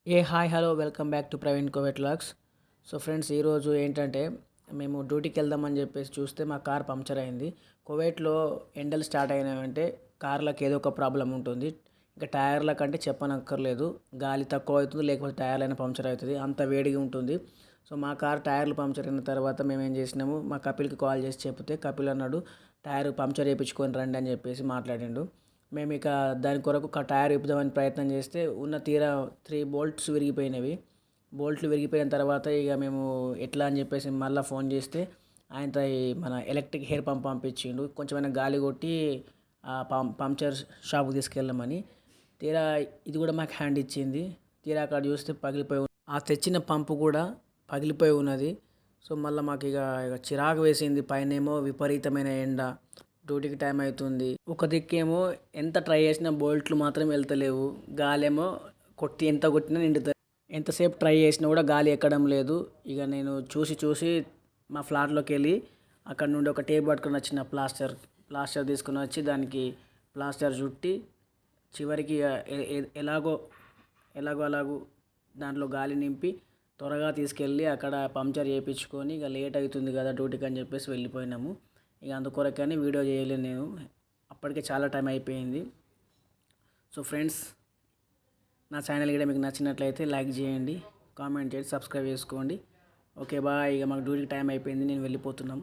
Hi hello welcome back to Praveen కోవెట్ logs. So friends, ఈరోజు ఏంటంటే మేము డ్యూటీకి వెళ్దామని చెప్పేసి చూస్తే మా కార్ పంక్చర్ అయింది. కువైట్లో ఎండలు స్టార్ట్ అయినాయంటే కార్లకు ఏదో ఒక ప్రాబ్లం ఉంటుంది. ఇంకా టైర్ల కంటే చెప్పనక్కర్లేదు, గాలి తక్కువ అవుతుంది, లేకపోతే టైర్లైనా పంక్చర్ అవుతుంది, అంత వేడిగా ఉంటుంది. సో మా కార్ టైర్లు పంక్చర్ అయిన తర్వాత మేము ఏం చేసినాము, మా కపిల్కి కాల్ చేసి చెప్తే కపిల్ అన్నాడు టైర్ పంక్చర్ వేయించుకొని రండి అని చెప్పేసి మాట్లాడిండు. మేము ఇక దాని కొరకు ఒక టైర్ ఇప్పుదామని ప్రయత్నం చేస్తే ఉన్న తీరా 3 బోల్ట్స్ విరిగిపోయినవి. బోల్ట్లు విరిగిపోయిన తర్వాత ఇక మేము ఎట్లా అని చెప్పేసి మళ్ళీ ఫోన్ చేస్తే ఆయనతో మన ఎలక్ట్రిక్ హెయిర్ పంప్ పంపించిండు, కొంచెమైనా గాలి కొట్టి పంక్చర్ షాప్కి తీసుకెళ్ళమని. తీరా ఇది కూడా మాకు హ్యాండ్ ఇచ్చింది. తీరా అక్కడ చూస్తే పగిలిపోయి ఆ తెచ్చిన పంపు కూడా పగిలిపోయి ఉన్నది. సో మళ్ళీ మాకు ఇక చిరాకు వేసింది. పైనేమో విపరీతమైన ఎండ, డ్యూటీకి టైం అవుతుంది. ఒక దిక్కేమో ఎంత ట్రై చేసినా బోల్ట్లు మాత్రం వెళ్తలేవు, గాలేమో కొట్టి ఎంత కొట్టినా నిండుతుంది. ఎంతసేపు ట్రై చేసినా కూడా గాలి ఎక్కడం లేదు. ఇక నేను చూసి చూసి మా ఫ్లాట్లోకి వెళ్ళి అక్కడ నుండి ఒక టేప్ పట్టుకుని వచ్చిన ప్లాస్టర్ తీసుకుని వచ్చి దానికి ప్లాస్టర్ చుట్టి చివరికి ఎలాగో అలాగూ దాంట్లో గాలి నింపి త్వరగా తీసుకెళ్ళి అక్కడ పంక్చర్ చేయించుకొని ఇక లేట్ అవుతుంది కదా డ్యూటీకి అని చెప్పేసి వెళ్ళిపోయినాము. ఇక అందుకొరకని వీడియో చేయలేను నేను, అప్పటికే చాలా టైం అయిపోయింది. సో ఫ్రెండ్స్, నా ఛానల్ కూడా మీకు నచ్చినట్లయితే లైక్ చేయండి, కామెంట్ చేయండి, సబ్స్క్రైబ్ చేసుకోండి. Okay bye. ఇక మాకు డ్యూటీకి టైం అయిపోయింది, నేను వెళ్ళిపోతున్నాం.